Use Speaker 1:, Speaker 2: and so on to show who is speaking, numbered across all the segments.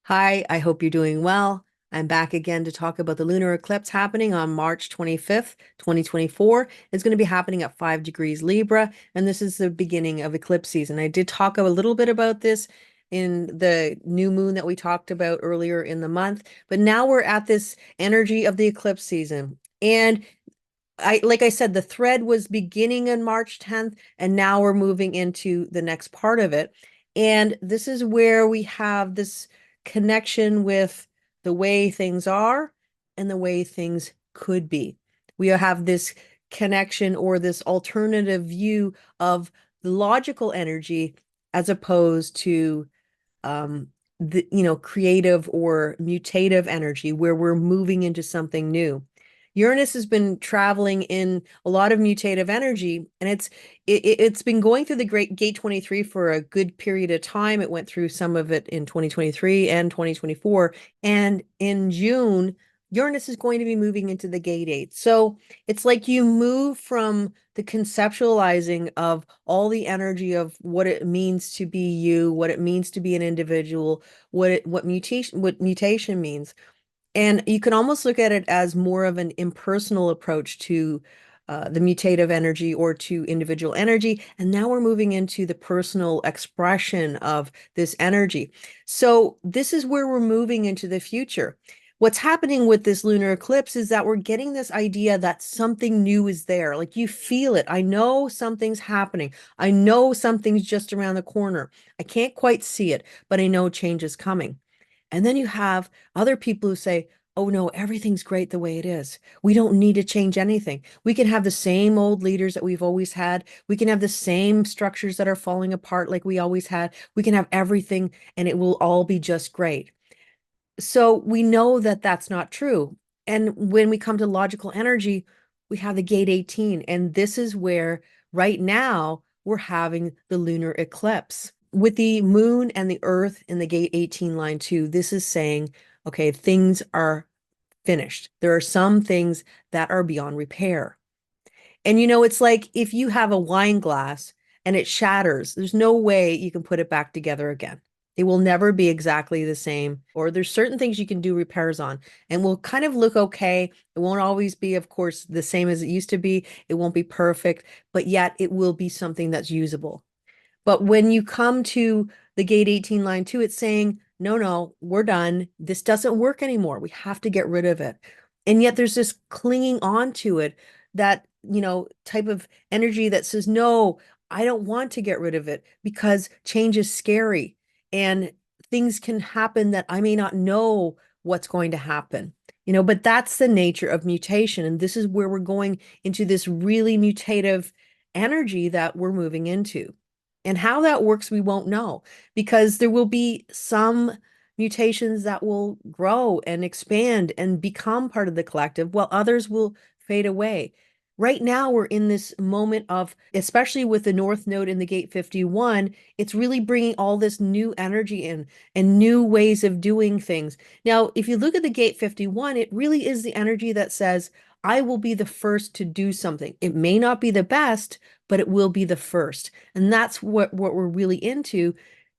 Speaker 1: Hi, I hope you're doing well. I'm back again to talk about the lunar eclipse happening on March 25th, 2024. It's going to be happening at 5 degrees Libra, and this is the beginning of eclipse season. I did talk a little bit about this in the new moon that we talked about earlier in the month, but now we're at this energy of the eclipse season. And like I said, the thread was beginning on March 10th, and now we're moving into the next part of it. And this is where we have this connection with the way things are and the way things could be. We have this connection or this alternative view of the logical energy as opposed to the creative or mutative energy where we're moving into something new. Uranus has been traveling in a lot of mutative energy, and it's been going through the Great Gate 23 for a good period of time. It went through some of it in 2023 and 2024, and in June, Uranus is going to be moving into the Gate 8. So it's like you move from the conceptualizing of all the energy of what it means to be you, what it means to be an individual, what mutation means. And you can almost look at it as more of an impersonal approach to the mutative energy or to individual energy. And now we're moving into the personal expression of this energy. So this is where we're moving into the future. What's happening with this lunar eclipse is that we're getting this idea that something new is there. Like you feel it. I know something's happening. I know something's just around the corner. I can't quite see it, but I know change is coming. And then you have other people who say, oh no, everything's great the way it is. We don't need to change anything. We can have the same old leaders that we've always had. We can have the same structures that are falling apart like we always had. We can have everything and it will all be just great. So we know that that's not true. And when we come to logical energy, we have the gate 18. And this is where right now we're having the lunar eclipse. With the moon and the earth in the gate 18 line too, this is saying, okay, things are finished. There are some things that are beyond repair. And it's like if you have a wine glass and it shatters, there's no way you can put it back together again. It will never be exactly the same. Or there's certain things you can do repairs on and will kind of look okay. It won't always be, of course, the same as it used to be. It won't be perfect, but yet it will be something that's usable. But when you come to the gate 18 line 2, it's saying, no, no, we're done. This doesn't work anymore. We have to get rid of it. And yet there's this clinging on to it, that, type of energy that says, no, I don't want to get rid of it because change is scary and things can happen that I may not know what's going to happen. But that's the nature of mutation. And this is where we're going into this really mutative energy that we're moving into. And how that works, we won't know because there will be some mutations that will grow and expand and become part of the collective, while others will fade away. Right now, we're in this moment of, especially with the North Node in the gate 51, it's really bringing all this new energy in and new ways of doing things. Now, if you look at the gate 51, it really is the energy that says, I will be the first to do something. It may not be the best, but it will be the first. And that's what we're really into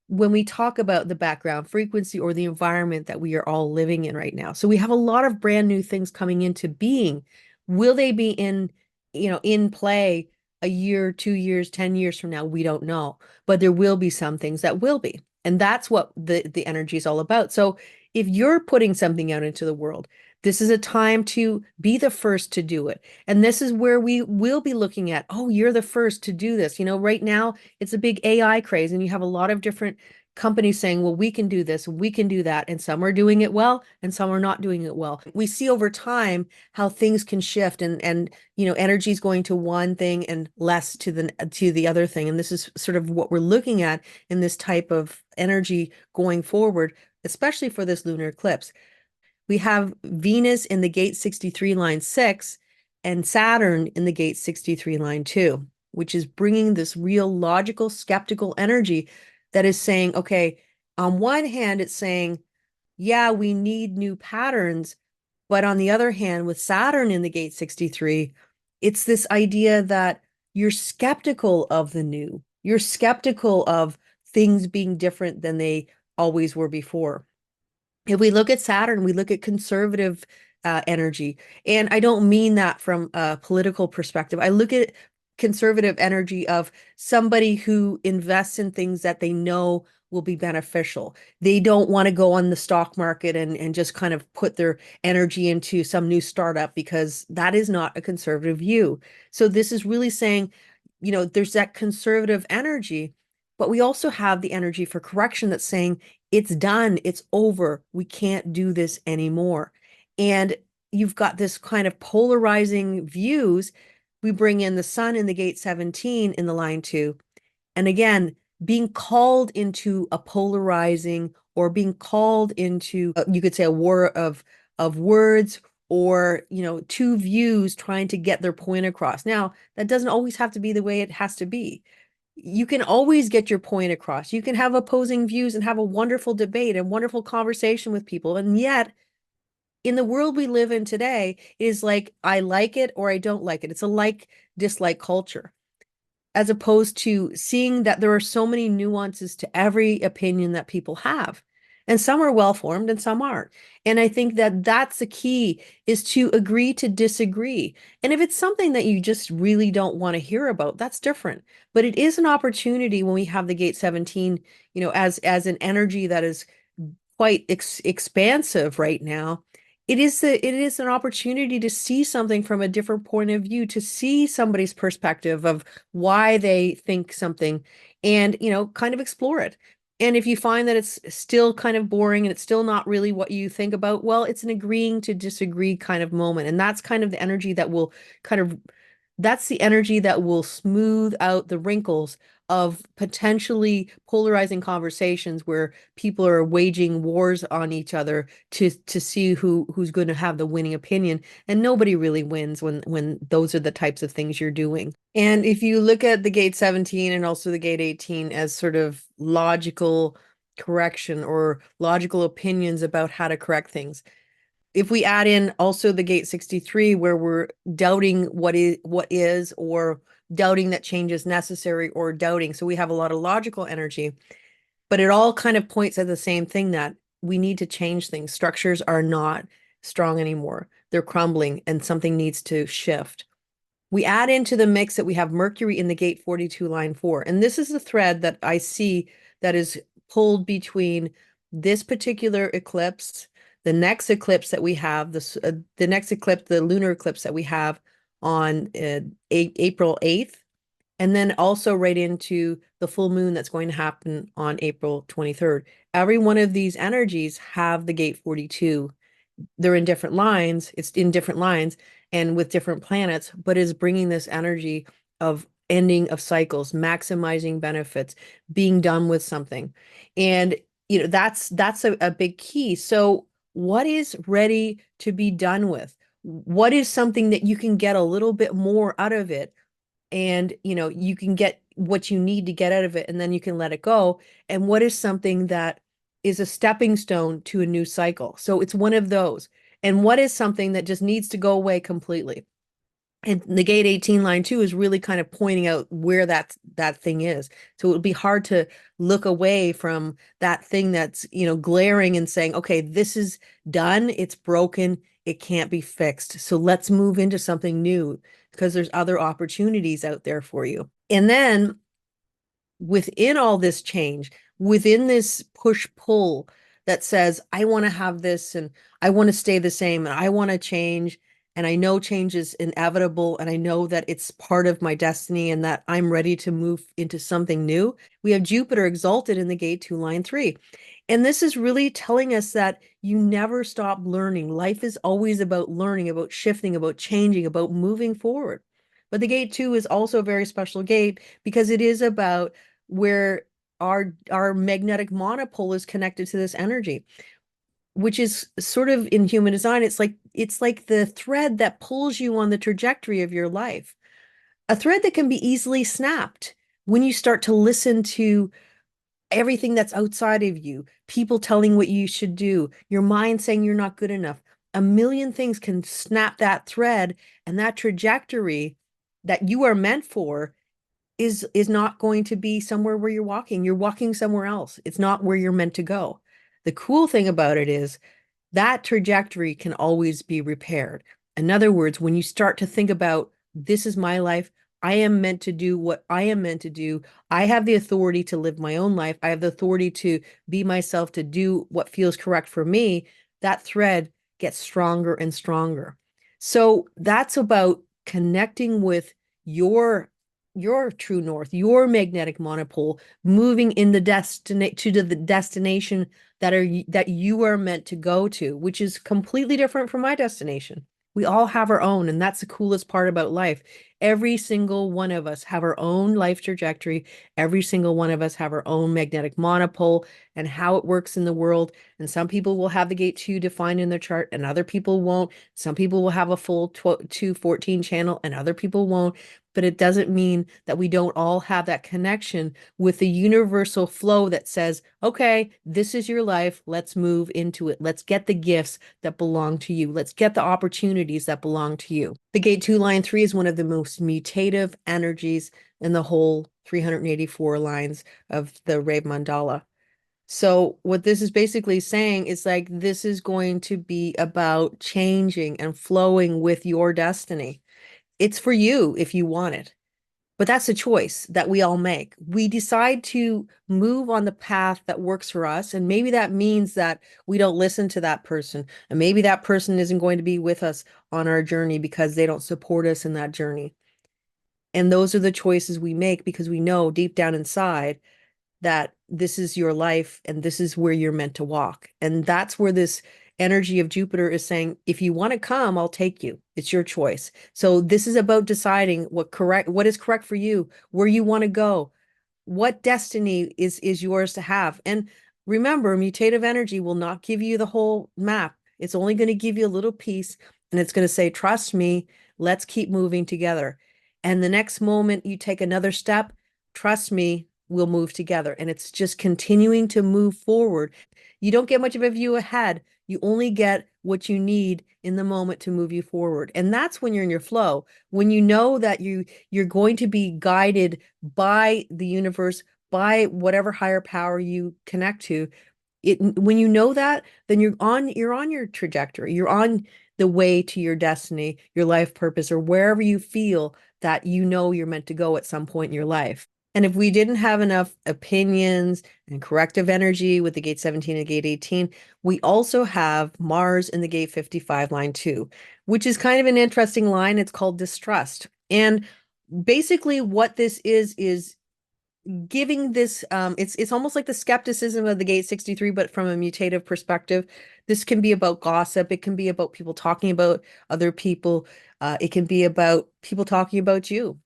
Speaker 1: when we talk about the background frequency or the environment that we are all living in right now. So we have a lot of brand new things coming into being. Will they be in play a year, 2 years, 10 years from now? We don't know, but there will be some things that will be. And that's what the energy is all about. So if you're putting something out into the world, this is a time to be the first to do it. And this is where we will be looking at, oh, you're the first to do this. Right now it's a big AI craze, and you have a lot of different companies saying, well, we can do this, we can do that. And some are doing it well, and some are not doing it well. We see over time how things can shift and energy is going to one thing and less to the other thing. And this is sort of what we're looking at in this type of energy going forward, especially for this lunar eclipse. We have Venus in the gate 63 line 6 and Saturn in the gate 63 line 2, which is bringing this real logical, skeptical energy that is saying, okay, on one hand, it's saying, yeah, we need new patterns. But on the other hand, with Saturn in the gate 63, it's this idea that you're skeptical of the new. You're skeptical of things being different than they always were before. If we look at Saturn, we look at conservative energy. And I don't mean that from a political perspective. I look at conservative energy of somebody who invests in things that they know will be beneficial. They don't want to go on the stock market and just kind of put their energy into some new startup because that is not a conservative view. So this is really saying, there's that conservative energy, but we also have the energy for correction that's saying, it's done, it's over, we can't do this anymore. And you've got this kind of polarizing views. We bring in the sun in the gate 17 in the line 2. And again, being called into a polarizing or being called into, you could say, a war of words, or two views trying to get their point across. Now, that doesn't always have to be the way it has to be. You can always get your point across. You can have opposing views and have a wonderful debate and wonderful conversation with people. And yet, in the world we live in today, it is like, I like it or I don't like it. It's a like dislike culture, as opposed to seeing that there are so many nuances to every opinion that people have. And some are well formed and some aren't. And I think that that's the key, is to agree to disagree. And if it's something that you just really don't want to hear about, that's different. But it is an opportunity when we have the gate 17, as an energy that is quite expansive right now. It is an opportunity to see something from a different point of view, to see somebody's perspective of why they think something, and kind of explore it. And if you find that it's still kind of boring and it's still not really what you think about, well, it's an agreeing to disagree kind of moment. And that's kind of the energy that will kind of that's the energy that will smooth out the wrinkles of potentially polarizing conversations where people are waging wars on each other to see who's going to have the winning opinion, and nobody really wins when those are the types of things you're doing. And if you look at the gate 17 and also the gate 18 as sort of logical correction or logical opinions about how to correct things, if we add in also the gate 63, where we're doubting what is, or doubting that change is necessary, or doubting, so we have a lot of logical energy, but it all kind of points at the same thing, that we need to change things. Structures are not strong anymore, they're crumbling, and something needs to shift. We add into the mix that we have Mercury in the gate 42 line 4. And this is the thread that I see that is pulled between this particular eclipse, the next eclipse that we have, the next eclipse, the lunar eclipse that we have on April 8th, and then also right into the full moon that's going to happen on April 23rd. Every one of these energies have the gate 42. They're in different lines. It's in different lines and with different planets, but is bringing this energy of ending of cycles, maximizing benefits, being done with something. And that's a big key. So what is ready to be done with? What is something that you can get a little bit more out of it, and you can get what you need to get out of it, and then you can let it go? And what is something that is a stepping stone to a new cycle? So it's one of those. And what is something that just needs to go away completely? And the gate 18 line 2 is really kind of pointing out where that thing is. So it would be hard to look away from that thing that's glaring and saying, okay, this is done, it's broken, it can't be fixed, so let's move into something new, because there's other opportunities out there for you. And then within all this change, within this push-pull that says, I want to have this, and I want to stay the same, and I want to change, and I know change is inevitable, and I know that it's part of my destiny, and that I'm ready to move into something new. We have Jupiter exalted in the gate 2 line 3. And this is really telling us that you never stop learning. Life is always about learning, about shifting, about changing, about moving forward. But the gate 2 is also a very special gate, because it is about where our magnetic monopole is connected to this energy, which is sort of, in human design, it's like the thread that pulls you on the trajectory of your life. A thread that can be easily snapped when you start to listen to everything that's outside of you, people telling what you should do, your mind saying you're not good enough. A million things can snap that thread, and that trajectory that you are meant for is not going to be somewhere where you're walking. You're walking somewhere else. It's not where you're meant to go. The cool thing about it is that trajectory can always be repaired. In other words, when you start to think about this is my life, I am meant to do what I am meant to do. I have the authority to live my own life. I have the authority to be myself, to do what feels correct for me. That thread gets stronger and stronger. So that's about connecting with your your true north, your magnetic monopole, moving in the destination that you are meant to go to, which is completely different from my destination. We all have our own, and that's the coolest part about life. Every single one of us have our own life trajectory. Every single one of us have our own magnetic monopole and how it works in the world. And some people will have the gate 2 defined in their chart, and other people won't. Some people will have a full 214 channel, and other people won't. But it doesn't mean that we don't all have that connection with the universal flow that says, okay, this is your life. Let's move into it. Let's get the gifts that belong to you. Let's get the opportunities that belong to you. The gate 2 line 3 is one of the most mutative energies in the whole 384 lines of the Rave Mandala. So what this is basically saying is like, this is going to be about changing and flowing with your destiny. It's for you if you want it. But that's a choice that we all make. We decide to move on the path that works for us. And maybe that means that we don't listen to that person. And maybe that person isn't going to be with us on our journey because they don't support us in that journey. And those are the choices we make because we know deep down inside that this is your life and this is where you're meant to walk. And that's where this energy of Jupiter is saying, if you want to come, I'll take you. It's your choice. So this is about deciding what is correct for you, where you want to go, what destiny is yours to have. And remember, mutative energy will not give you the whole map. It's only going to give you a little piece, and it's going to say, trust me, let's keep moving together. And the next moment you take another step, trust me, we'll move together. And it's just continuing to move forward. You don't get much of a view ahead. You only get what you need in the moment to move you forward. And that's when you're in your flow. When you know that you're going to be guided by the universe, by whatever higher power you connect to. When you know that, then you're on your trajectory. You're on the way to your destiny, your life purpose, or wherever you feel that you know you're meant to go at some point in your life. And if we didn't have enough opinions and corrective energy with the gate 17 and gate 18, we also have Mars in the gate 55 line 2, which is kind of an interesting line. It's called distrust. And basically what this is giving this it's almost like the skepticism of the gate 63, but from a mutative perspective. This can be about gossip. It can be about people talking about other people. It can be about people talking about you,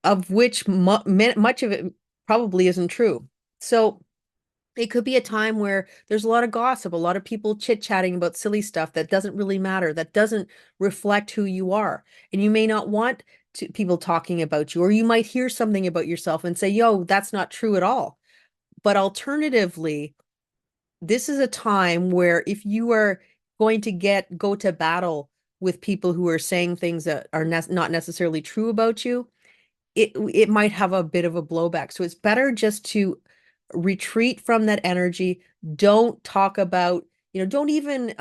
Speaker 1: of which much of it probably isn't true. So it could be a time where there's a lot of gossip, a lot of people chit-chatting about silly stuff that doesn't really matter, that doesn't reflect who you are. And you may not want people talking about you, or you might hear something about yourself and say, yo, that's not true at all. But alternatively, this is a time where if you are going to go to battle with people who are saying things that are not necessarily true about you, it might have a bit of a blowback. So it's better just to retreat from that energy. Don't talk about, don't even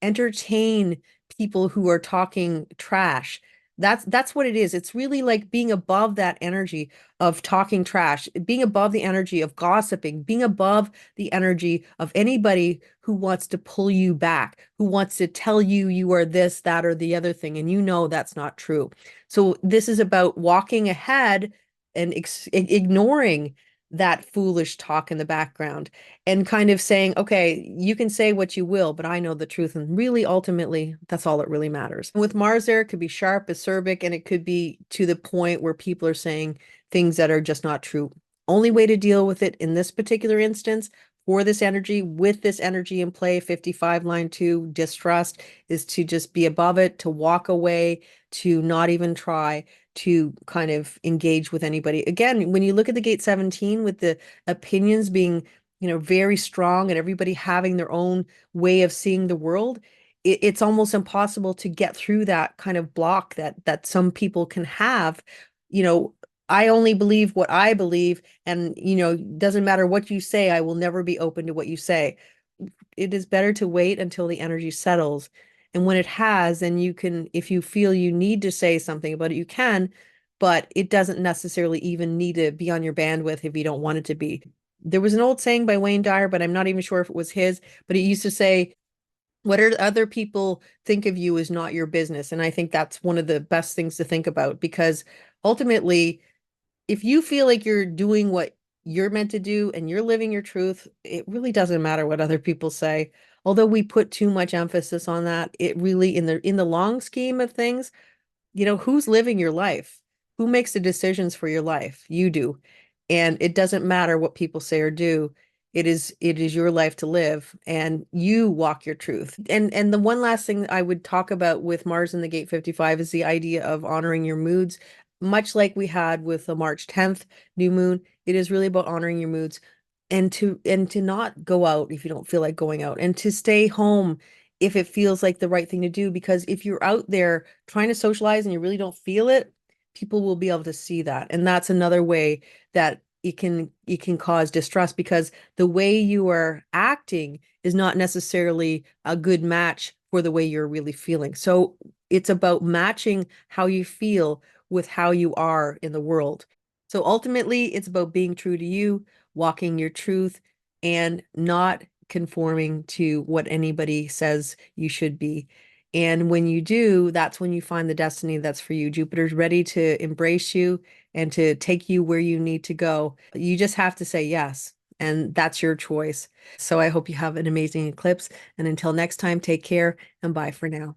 Speaker 1: entertain people who are talking trash. That's what it is. It's really like being above that energy of talking trash, being above the energy of gossiping, being above the energy of anybody who wants to pull you back, who wants to tell you you are this, that, or the other thing, and you know that's not true. So this is about walking ahead and ignoring that foolish talk in the background and kind of saying, okay, you can say what you will, but I know the truth. And really, ultimately, that's all that really matters. With Mars there, it could be sharp, acerbic, and it could be to the point where people are saying things that are just not true. Only way to deal with it in this particular instance for this energy, with this energy in play, 55 line 2, distrust, is to just be above it, to walk away, to not even try to kind of engage with anybody. Again, when you look at the gate 17 with the opinions being, very strong and everybody having their own way of seeing the world, it's almost impossible to get through that kind of block that some people can have. You know, I only believe what I believe, and doesn't matter what you say, I will never be open to what you say. it is better to wait until the energy settles. And when it has, then you can, if you feel you need to say something about it, you can, but it doesn't necessarily even need to be on your bandwidth if you don't want it to be. There was an old saying by Wayne Dyer, but I'm not even sure if it was his, but he used to say, what are other people think of you is not your business. And I think that's one of the best things to think about, because ultimately, if you feel like you're doing what you're meant to do and you're living your truth, it really doesn't matter what other people say. Although we put too much emphasis on that, it really, in the long scheme of things, who's living your life? Who makes the decisions for your life? You do. And it doesn't matter what people say or do. It is your life to live, and you walk your truth. And the one last thing I would talk about with Mars in the Gate 55 is the idea of honoring your moods, much like we had with the March 10th new moon. It is really about honoring your moods, and to not go out if you don't feel like going out, and to stay home if it feels like the right thing to do. Because if you're out there trying to socialize and you really don't feel it, people will be able to see that. And that's another way that it can cause distrust, because the way you are acting is not necessarily a good match for the way you're really feeling. So it's about matching how you feel with how you are in the world. So ultimately, it's about being true to you, walking your truth, and not conforming to what anybody says you should be. And when you do, that's when you find the destiny that's for you. Jupiter's ready to embrace you and to take you where you need to go. You just have to say yes, and that's your choice. So I hope you have an amazing eclipse. And until next time, take care and bye for now.